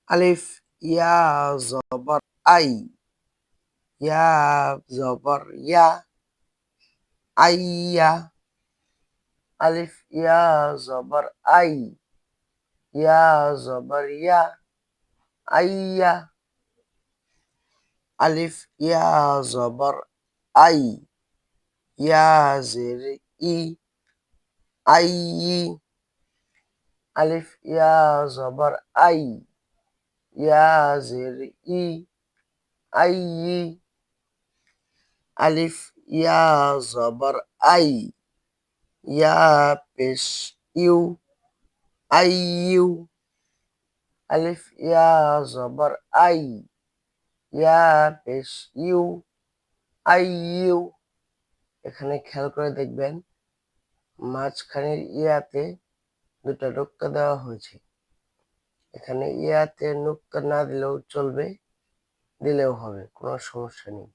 আলিফ ইয়া জবর আই, ইয়া জবর ইয়া, আইয়া। আলিফ ইয়া জবর আই, ইয়া জবর ইয়া, আইয়া। আলিফ ইয়া জবর আই, ইয়া জের ই, আই। আলিফ ইয়া জবর আই, ইয়া জের ই, আই। আলিফ ইয়া জবর আই, ইয়া পেশ ইউ, আই ইউ। আলিফ ইয়া জবর আই, ইয়া পেশ ইউ, আই ইউ। এখানে খেয়াল করে দেখবেন মাঝখানের ইয়াতে দুটা নুক্তা দেওয়া হয়েছে। এখানে ইয়াতে নুক্তা না দিলেও চলবে, দিলেও হবে, কোনো সমস্যা নেই।